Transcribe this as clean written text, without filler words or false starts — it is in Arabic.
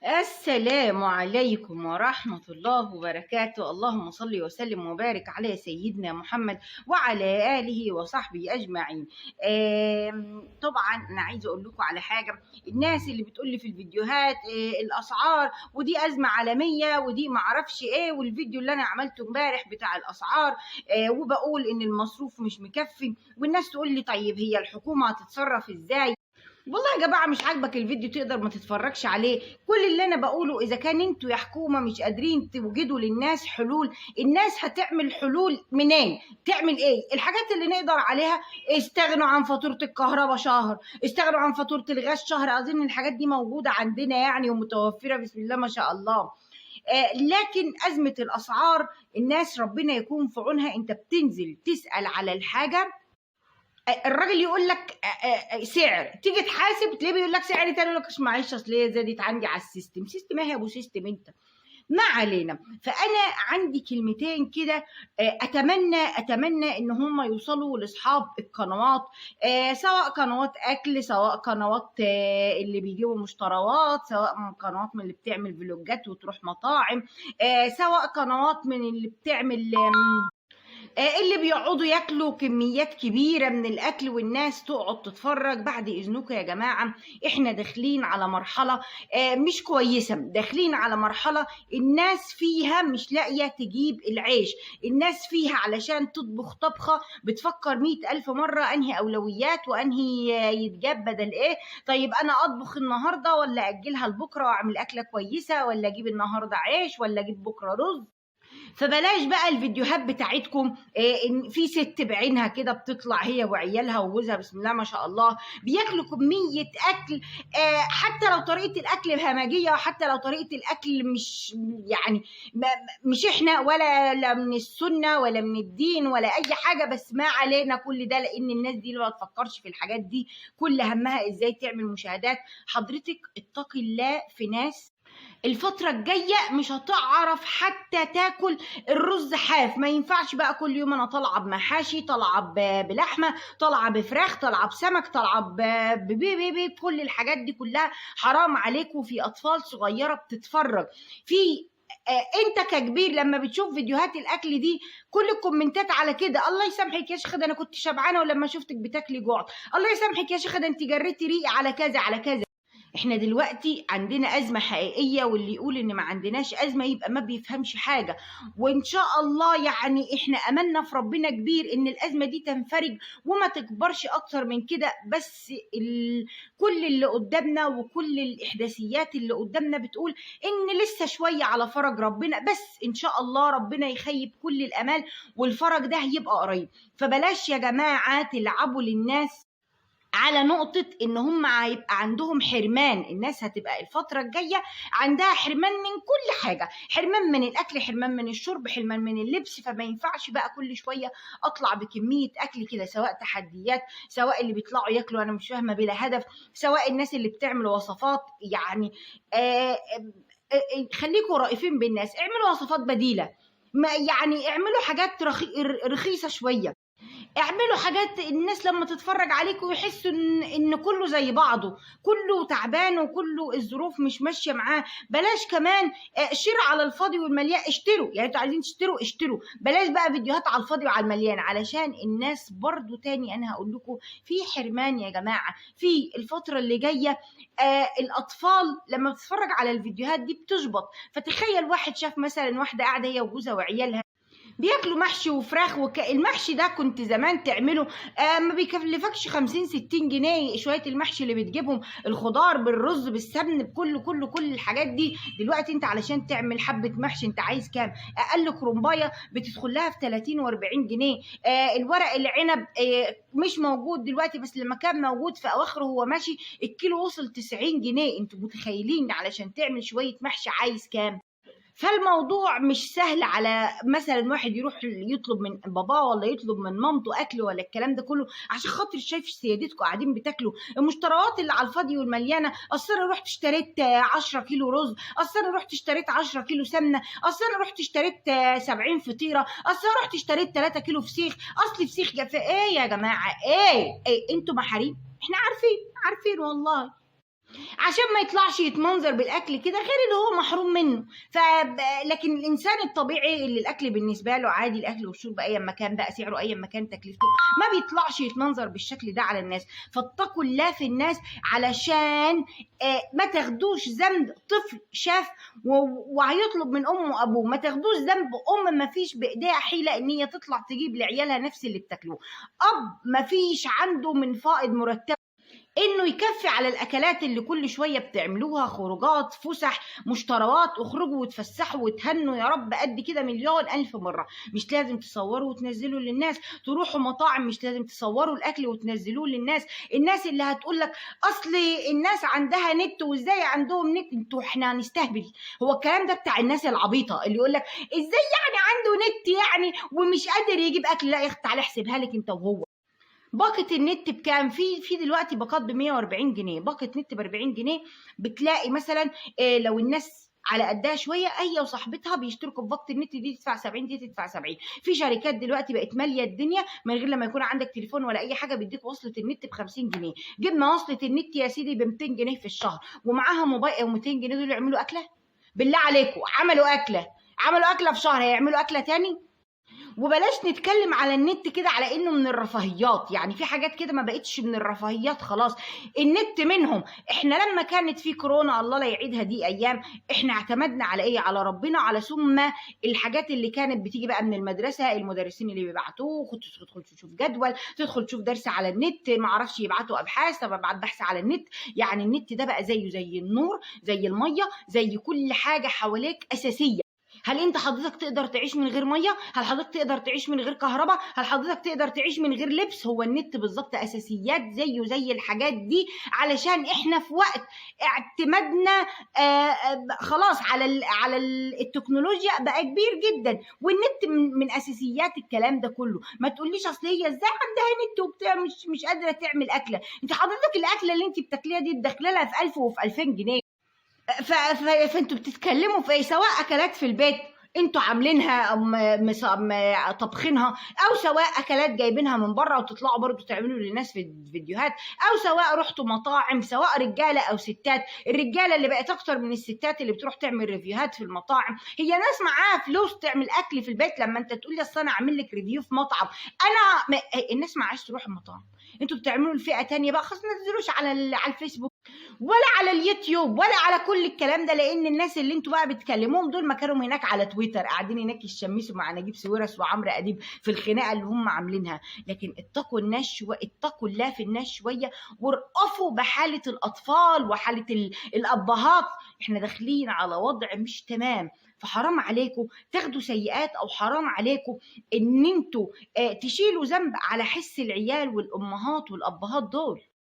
السلام عليكم ورحمة الله وبركاته. اللهم صل وسلم وبارك على سيدنا محمد وعلى آله وصحبه أجمعين. طبعا أنا عايزة أقول لكم على حاجة. الناس اللي بتقول لي في الفيديوهات الأسعار ودي أزمة عالمية ودي معرفش إيه، والفيديو اللي أنا عملته امبارح بتاع الأسعار وبقول إن المصروف مش مكفي، والناس تقول لي طيب هي الحكومة هتتصرف إزاي؟ والله يا جماعة مش عاجبك الفيديو تقدر ما تتفرجش عليه. كل اللي انا بقوله اذا كان انتوا يا حكومة مش قادرين توجدوا للناس حلول، الناس هتعمل حلول منين؟ تعمل ايه؟ الحاجات اللي نقدر عليها، استغنوا عن فاتورة الكهرباء شهر، استغنوا عن فاتورة الغاز شهر. اظن الحاجات دي موجودة عندنا يعني ومتوفرة بسم الله ما شاء الله. لكن أزمة الأسعار الناس ربنا يكون في عونها. انت بتنزل تسأل على الحاجة، الراجل يقول لك سعر، تيجي تحاسب تلاقيه بيقول لك سعر تاني، يقول لك معلش اصل هي زادت عندي على السيستم. سيستم ايه يا ابو سيستم انت؟ ما علينا. فانا عندي كلمتين كده، اتمنى ان هم يوصلوا لاصحاب القنوات، سواء قنوات اكل، سواء قنوات اللي بيجيبوا مشتروات، سواء من قنوات من اللي بتعمل فلوجات وتروح مطاعم، سواء قنوات من اللي بتعمل اللي بيقعدوا ياكلوا كميات كبيرة من الأكل والناس تقعد تتفرج. بعد إذنكم يا جماعة، إحنا داخلين على مرحلة مش كويسة، داخلين على مرحلة الناس فيها مش لاقية تجيب العيش. الناس فيها علشان تطبخ طبخة بتفكر 100,000 مرة أنهي أولويات وأنهي يتجاب بدل إيه. طيب أنا أطبخ النهاردة ولا أجلها لبكرة وأعمل أكلة كويسة، ولا أجيب النهاردة عيش ولا أجيب بكرة رز؟ فبلاش بقى الفيديوهات بتاعتكم ان في ست بعينها كده بتطلع هي وعيالها وجوزها بسم الله ما شاء الله بياكلوا كمية اكل، حتى لو طريقة الاكل همجية، وحتى لو طريقة الاكل مش يعني مش احنا ولا لا من السنة ولا من الدين ولا اي حاجة، بس ما علينا كل ده لان الناس دي ما تفكرش في الحاجات دي، كل همها ازاي تعمل مشاهدات. حضرتك اتقي الله في ناس الفترة الجاية مش هتعرف حتى تاكل الرز حاف. ما ينفعش بقى كل يوم انا طالعة بمحاشي، طالعة بلحمة، طالعة بفراخ، طالعة بسمك، طالعة ببيبي. كل الحاجات دي كلها حرام عليكم. في اطفال صغيرة بتتفرج في انت ككبير لما بتشوف فيديوهات الاكل دي كل الكومنتات على كده. الله يسامحك يا شيخه، ده انا كنت شبعانه ولما شفتك بتاكلي جوعت. الله يسامحك يا شيخه، ده انت جريتي ريقي على كذا على كذا. احنا دلوقتي عندنا أزمة حقيقية، واللي يقول ان ما عندناش أزمة يبقى ما بيفهمش حاجة. وان شاء الله يعني احنا املنا في ربنا كبير ان الأزمة دي تنفرج وما تكبرش اكتر من كده. بس كل اللي قدامنا وكل الإحداثيات اللي قدامنا بتقول ان لسه شوية على فرج ربنا، بس ان شاء الله ربنا يخيب كل الامال والفرج ده هيبقى قريب. فبلاش يا جماعة تلعبوا للناس على نقطة إن هم هيبقى عندهم حرمان. الناس هتبقى الفترة الجاية عندها حرمان من كل حاجة، حرمان من الأكل، حرمان من الشرب، حرمان من اللبس. فما ينفعش بقى كل شوية أطلع بكمية أكل كده، سواء تحديات، سواء اللي بيطلعوا ياكلوا أنا مش فاهمة بلا هدف، سواء الناس اللي بتعمل وصفات يعني خليكوا رائفين بالناس، اعملوا وصفات بديلة. ما يعني اعملوا حاجات رخيصة شوية، اعملوا حاجات الناس لما تتفرج عليكم يحسوا ان كله زي بعضه، كله تعبان وكله الظروف مش ماشيه معاه. بلاش كمان شراء على الفاضي والمليان. اشتروا يعني، انتوا عايزين تشتروا اشتروا، بلاش بقى فيديوهات على الفاضي وعلى المليان، علشان الناس برضو تاني انا هقول لكم في حرمان يا جماعه في الفتره اللي جايه. الاطفال لما بتتفرج على الفيديوهات دي بتشبط. فتخيل واحد شاف مثلا واحده قاعده هي وجوزها وعيالها بياكلوا محشي وفراخ المحشي ده كنت زمان تعمله ما بيكلفكش 50 60 جنيه. شويه المحشي اللي بتجيبهم، الخضار بالرز بالسمن بكل الحاجات دي. دلوقتي انت علشان تعمل حبه محشي انت عايز كام؟ اقل كرنبايه بتدخل لها في 30 و40 جنيه. الورق العنب مش موجود دلوقتي، بس لما كان موجود في اواخره هو ماشي الكيلو وصل 90 جنيه. انتوا متخيلين علشان تعمل شويه محشي عايز كام؟ فالموضوع مش سهل على مثلا واحد يروح يطلب من باباه ولا يطلب من مامته اكل ولا الكلام ده كله عشان خاطر شايف سيادتكم قاعدين بتاكلوا المشتروات اللي على الفاضي والمليانه. اصل انا رحت اشتريت 10 كيلو رز، اصل انا رحت اشتريت 10 كيلو سمنه، اصل انا رحت اشتريت 70 فطيره، اصل انا رحت اشتريت 3 كيلو فسيخ، اصل فسيخ في ايه يا جماعه؟ ايه انتوا محاريب؟ احنا عارفين والله. عشان ما يطلعش يتمنظر بالاكل كده غير اللي هو محروم منه. لكن الانسان الطبيعي اللي الاكل بالنسبه له عادي، الاكل والشرب ايا ما كان بقى سعره، ايا ما كان تكلفته، ما بيطلعش يتمنظر بالشكل ده على الناس. فاتقوا الله في الناس، علشان ما تاخدوش ذنب طفل شاف وهيطلب من امه وابوه، ما تاخدوش ذنب ام ما فيش بايديها حيله ان هي تطلع تجيب لعيالها نفس اللي بتاكلوه، اب ما فيش عنده من فائض مرتب انه يكفي على الاكلات اللي كل شويه بتعملوها، خروجات، فسح، مشتريات، اخرجوا وتفسحوا وتهنوا يا رب قد كده مليون الف مره. مش لازم تصوروا وتنزلوا للناس، تروحوا مطاعم مش لازم تصوروا الاكل وتنزلوه للناس. الناس اللي هتقول لك اصل الناس عندها نت وازاي عندهم نت، انتوا احنا هنستهبل. هو الكلام ده بتاع الناس العبيطه اللي يقول لك ازاي يعني عنده نت يعني ومش قادر يجيب اكل. لا يا اخت تعالى احسبها لك انت وهو. باقة النت بكام؟ في دلوقتي باقات ب 140 جنيه، باقة نت ب 40 جنيه. بتلاقي مثلا لو الناس على قدها شويه هي وصاحبتها بيشتركوا في باقة النت، دي تدفع 70 دي تدفع 70. في شركات دلوقتي بقت ماليه الدنيا من غير لما يكون عندك تليفون ولا اي حاجه، بيديك وصله النت ب 50 جنيه. جبنا وصله النت يا سيدي ب 200 جنيه في الشهر، ومعاها موبايل. و 200 جنيه دول يعملوا اكله؟ بالله عليكم عملوا اكله في شهر، هيعملوا اكله تاني؟ وبلاش نتكلم على النت كده على انه من الرفاهيات، يعني في حاجات كده ما بقتش من الرفاهيات خلاص، النت منهم. احنا لما كانت في كورونا الله لا يعيدها دي ايام، احنا اعتمدنا على ايه؟ على ربنا، على ثم الحاجات اللي كانت بتيجي بقى من المدرسه، المدرسين اللي بيبعتوه، تدخل تشوف جدول، تدخل تشوف درس على النت، ما اعرفش يبعتوا ابحاث، طب ابعت بحث على النت. يعني النت ده بقى زي النور، زي الميه، زي كل حاجه حواليك اساسيه. هل انت حضرتك تقدر تعيش من غير ميه؟ هل حضرتك تقدر تعيش من غير كهرباء؟ هل حضرتك تقدر تعيش من غير لبس؟ هو النت بالظبط اساسيات زيه زي الحاجات دي، علشان احنا في وقت اعتمادنا خلاص على التكنولوجيا بقى كبير جدا، والنت من اساسيات الكلام ده كله. ما تقوليش اصل هي ازاي عندها نت وبتاع مش قادره تعمل اكله. انت حضرتك الاكله اللي انت بتاكليها دي تدخلي لها في 1000 وفي 2000 جنيه. فانتوا بتتكلموا في ايه؟ سواء اكلات في البيت انتوا عاملينها طبخينها، او سواء اكلات جايبينها من بره وتطلعوا برضو تعملوا للناس في فيديوهات، او سواء رحتوا مطاعم، سواء رجاله او ستات. الرجاله اللي بقت اكتر من الستات اللي بتروح تعمل ريفيوهات في المطاعم. هي ناس معاها فلوس تعمل اكل في البيت. لما انت تقول لي اصل انا اعمل لك ريفيو في مطعم، الناس معاش تروح المطاعم. انتوا بتعملوا الفئه تانية بقى، خلاص ما تنزلوش على الفيسبوك ولا على اليوتيوب ولا على كل الكلام ده، لان الناس اللي انتوا بقى بتكلموهم دول مكانهم هناك على تويتر، قاعدين هناك يشمسوا مع نجيب ساويرس وعمرو اديب في الخناقه اللي هم عاملينها. لكن اتقوا الناس شويه، اتقوا الله في الناس شويه، وارقفوا بحاله الاطفال وحاله الابهات. احنا داخلين على وضع مش تمام، فحرام عليكم تاخدوا سيئات، او حرام عليكم ان انتوا تشيلوا ذنب على حس العيال والامهات والابهات دول.